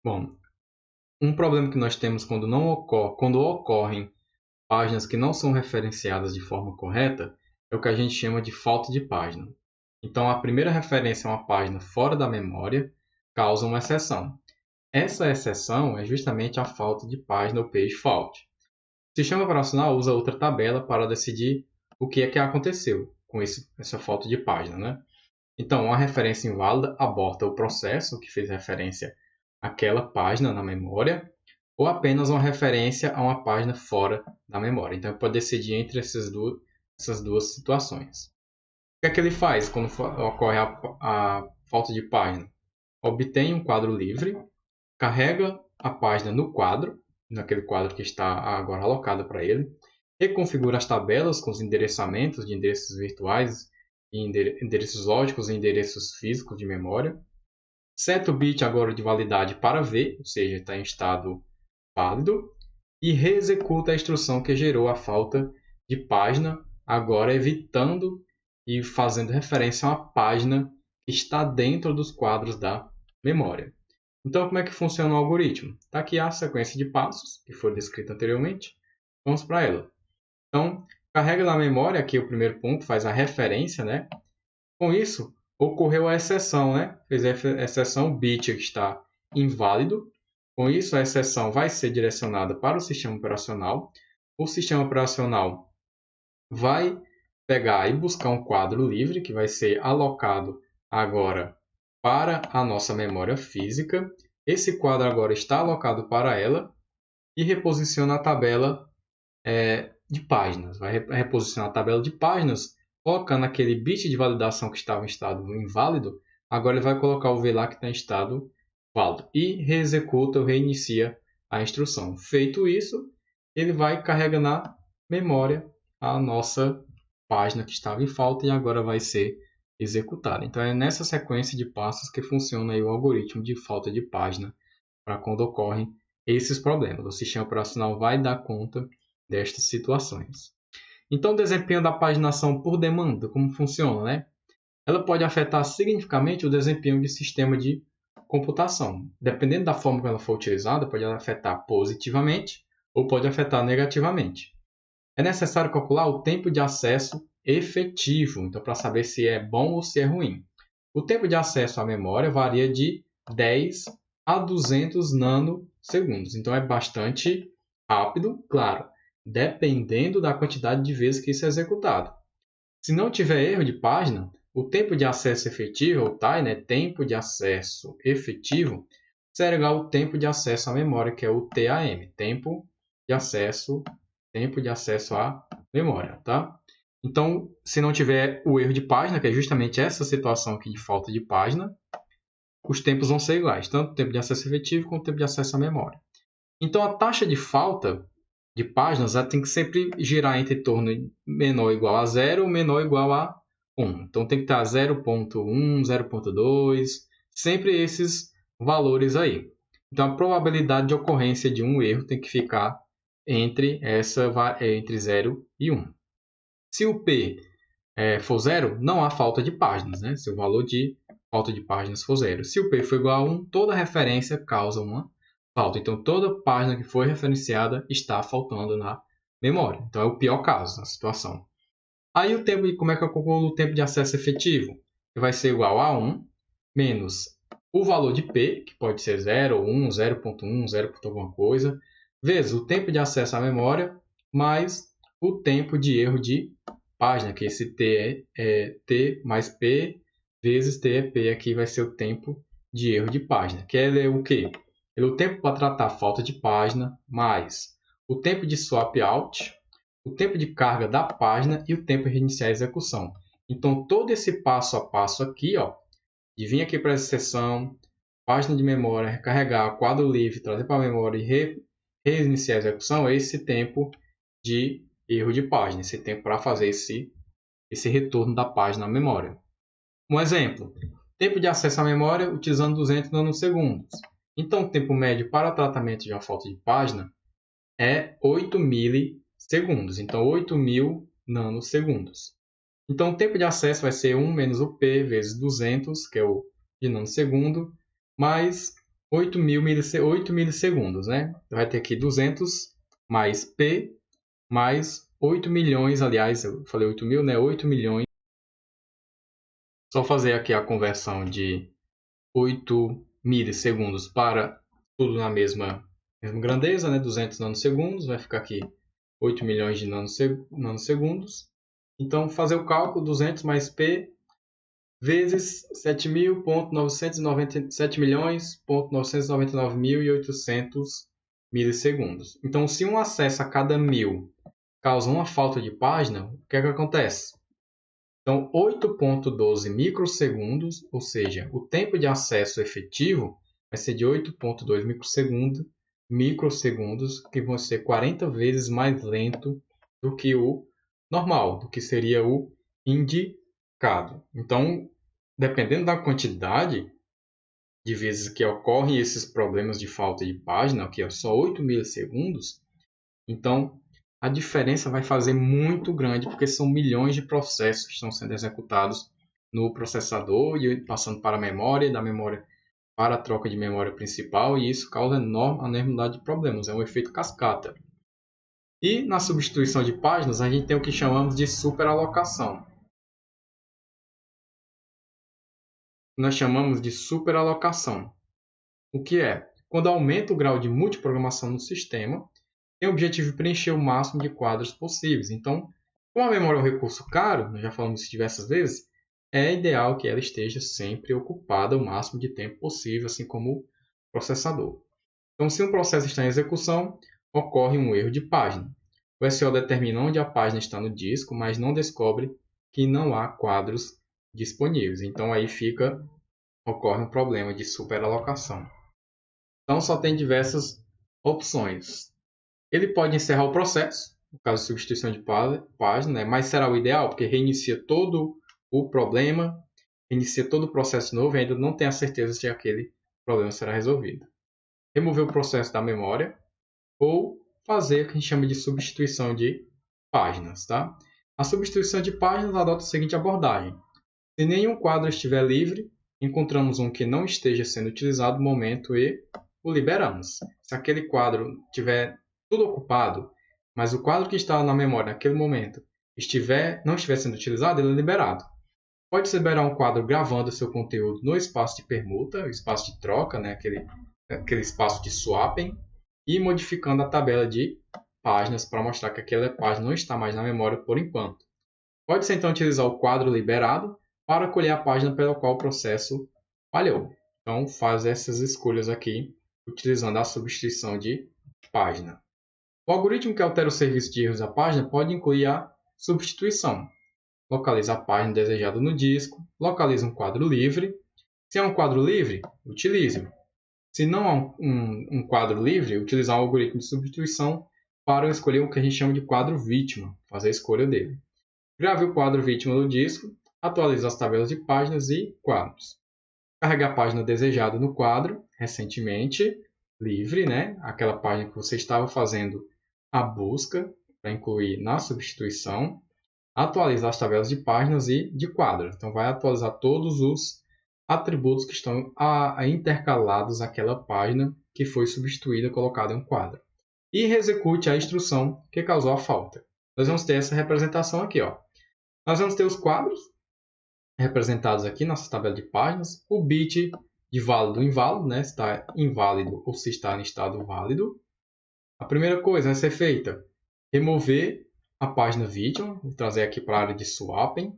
Bom, um problema que nós temos quando ocorrem páginas que não são referenciadas de forma correta é o que a gente chama de falta de página. Então, a primeira referência a uma página fora da memória causa uma exceção. Essa exceção é justamente a falta de página ou page fault. O sistema operacional usa outra tabela para decidir o que é que aconteceu com essa falta de página, né? Então, uma referência inválida aborta o processo que fez referência àquela página na memória ou apenas uma referência a uma página fora da memória. Então, ele pode decidir entre essas duas situações. O que é que ele faz quando ocorre a falta de página? Obtém um quadro livre, carrega a página no quadro, naquele quadro que está agora alocado para ele, reconfigura as tabelas com os endereçamentos de endereços virtuais, endereços lógicos e endereços físicos de memória, seta o bit agora de validade para V, ou seja, está em estado válido, e reexecuta a instrução que gerou a falta de página, agora evitando e fazendo referência a uma página que está dentro dos quadros da memória. Então, como é que funciona o algoritmo? Está aqui a sequência de passos que foi descrita anteriormente. Vamos para ela. Então, carrega na memória, aqui o primeiro ponto, faz a referência, né? Com isso, ocorreu a exceção, né? Fez a exceção, o bit está inválido. Com isso, a exceção vai ser direcionada para o sistema operacional. O sistema operacional vai pegar e buscar um quadro livre, que vai ser alocado agora para a nossa memória física. Esse quadro agora está alocado para ela e reposiciona a tabela de páginas. Vai reposicionar a tabela de páginas, colocando aquele bit de validação que estava em estado inválido. Agora ele vai colocar o V lá que está em estado válido e reexecuta ou reinicia a instrução. Feito isso, ele vai carregar na memória a nossa página que estava em falta e agora vai ser executada. Então é nessa sequência de passos que funciona aí o algoritmo de falta de página para quando ocorrem esses problemas. O sistema operacional vai dar conta destas situações. Então, o desempenho da paginação por demanda, como funciona, né? Ela pode afetar significativamente o desempenho de sistema de computação. Dependendo da forma que ela for utilizada, pode afetar positivamente ou pode afetar negativamente. É necessário calcular o tempo de acesso efetivo, então para saber se é bom ou se é ruim. O tempo de acesso à memória varia de 10 a 200 nanosegundos, então é bastante rápido, claro, dependendo da quantidade de vezes que isso é executado. Se não tiver erro de página, o tempo de acesso efetivo, ou TAI, né, tempo de acesso efetivo, será igual ao tempo de acesso à memória, que é o TAM, tempo de acesso à memória, tá? Então, se não tiver o erro de página, que é justamente essa situação aqui de falta de página, os tempos vão ser iguais, tanto o tempo de acesso efetivo quanto o tempo de acesso à memória. Então, a taxa de falta de páginas ela tem que sempre girar entre torno menor ou igual a 0 ou menor ou igual a 1. Então, tem que estar 0.1, 0.2, sempre esses valores aí. Então, a probabilidade de ocorrência de um erro tem que ficar entre 0 e 1. Se o P for 0, não há falta de páginas, né? Se o valor de falta de páginas for 0. Se o P for igual a 1, toda referência causa uma falta. Então, toda página que foi referenciada está faltando na memória. Então, é o pior caso da situação. Aí, como é que eu calculo o tempo de acesso efetivo? Vai ser igual a 1 menos o valor de P, que pode ser 0, 1, 0.1, 0. alguma coisa, vezes o tempo de acesso à memória, mais o tempo de erro de página, que esse T é T mais P vezes T é P, aqui vai ser o tempo de erro de página, que é o quê? Ele é o tempo para tratar a falta de página, mais o tempo de swap out, o tempo de carga da página e o tempo de reiniciar a execução. Então, todo esse passo a passo aqui, ó, de vir aqui para essa seção, página de memória, recarregar, quadro livre, trazer para a memória e reiniciar a execução, é esse tempo de erro de página, esse tempo para fazer esse retorno da página à memória. Um exemplo, tempo de acesso à memória utilizando 200 nanosegundos. Então, o tempo médio para tratamento de uma falta de página é 8 milissegundos, então 8.000 nanosegundos. Então, o tempo de acesso vai ser 1 menos o P vezes 200, que é o de nanosegundo, mais 8 milissegundos, né? Vai ter aqui 200 mais P mais 8 milhões, aliás, eu falei 8 mil, né? 8 milhões. Só fazer aqui a conversão de 8 milissegundos para tudo na mesma grandeza, né? 200 nanosegundos, vai ficar aqui 8 milhões de nanosegundos. Então, fazer o cálculo, 200 mais P vezes 7.999.999.800 milissegundos. Então, se um acesso a cada 1000 causa uma falta de página, o que é que acontece? Então, 8.12 microsegundos, ou seja, o tempo de acesso efetivo vai ser de 8.2 microsegundos, que vão ser 40 vezes mais lento do que o normal, do que seria o indicado. Então, dependendo da quantidade de vezes que ocorrem esses problemas de falta de página, que é só 8 milissegundos, então a diferença vai fazer muito grande, porque são milhões de processos que estão sendo executados no processador e passando para a memória, e da memória para a troca de memória principal, e isso causa enormidade de problemas, é um efeito cascata. E na substituição de páginas, a gente tem o que chamamos de superalocação. Nós chamamos de superalocação. O que é? Quando aumenta o grau de multiprogramação no sistema, tem o objetivo de preencher o máximo de quadros possíveis. Então, como a memória é um recurso caro, nós já falamos isso diversas vezes, é ideal que ela esteja sempre ocupada o máximo de tempo possível, assim como o processador. Então, se um processo está em execução, ocorre um erro de página. O SO determina onde a página está no disco, mas não descobre que não há quadros disponíveis. Então, aí ocorre um problema de superalocação. Então, só tem diversas opções. Ele pode encerrar o processo, no caso de substituição de página, mas será o ideal, porque reinicia todo o problema, reinicia todo o processo novo e ainda não tem a certeza se aquele problema será resolvido. Remover o processo da memória ou fazer o que a gente chama de substituição de páginas. Tá? A substituição de páginas adota a seguinte abordagem. Se nenhum quadro estiver livre, encontramos um que não esteja sendo utilizado no momento e o liberamos. Se aquele quadro tiver tudo ocupado, mas o quadro que está na memória naquele momento não estiver sendo utilizado, ele é liberado. Pode-se liberar um quadro gravando seu conteúdo no espaço de permuta, o espaço de troca, né? aquele espaço de swapping, e modificando a tabela de páginas para mostrar que aquela página não está mais na memória por enquanto. Pode-se então utilizar o quadro liberado para colher a página pela qual o processo falhou. Então, faz essas escolhas aqui, utilizando a substituição de página. O algoritmo que altera o serviço de erros da página pode incluir a substituição. Localiza a página desejada no disco, localiza um quadro livre. Se é um quadro livre, utilize-o. Se não há um quadro livre, utilizar um algoritmo de substituição para escolher o que a gente chama de quadro vítima, fazer a escolha dele. Grave o quadro vítima no disco, atualize as tabelas de páginas e quadros. Carregue a página desejada no quadro, recentemente, livre, né? Aquela página que você estava fazendo a busca para incluir na substituição. Atualizar as tabelas de páginas e de quadros. Então, vai atualizar todos os atributos que estão intercalados àquela página que foi substituída, colocada em um quadro. E execute a instrução que causou a falta. Nós vamos ter essa representação aqui. Ó. Nós vamos ter os quadros representados aqui nessa tabela de páginas. O bit de válido ou inválido, né? Se está inválido ou se está em estado válido. A primeira coisa vai ser feita, remover a página vítima. Vou trazer aqui para a área de swapping.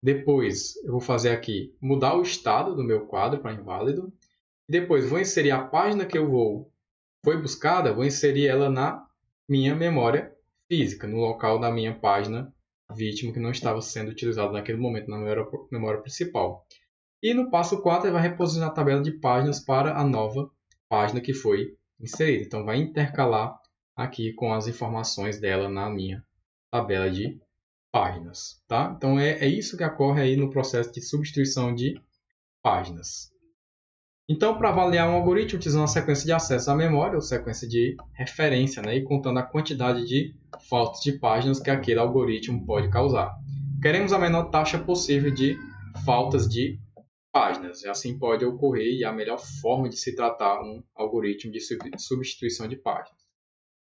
Depois, eu vou fazer aqui, mudar o estado do meu quadro para inválido. E depois, vou inserir a página que foi buscada, vou inserir ela na minha memória física, no local da minha página vítima que não estava sendo utilizada naquele momento na memória principal. E no passo 4, ele vai reposicionar a tabela de páginas para a nova página que foi inserida. Então, vai intercalar aqui com as informações dela na minha tabela de páginas. Tá? Então, é isso que ocorre aí no processo de substituição de páginas. Então, para avaliar um algoritmo, utilizando uma sequência de acesso à memória, ou sequência de referência, né? E contando a quantidade de faltas de páginas que aquele algoritmo pode causar. Queremos a menor taxa possível de faltas de páginas. Assim pode ocorrer e a melhor forma de se tratar um algoritmo de substituição de páginas.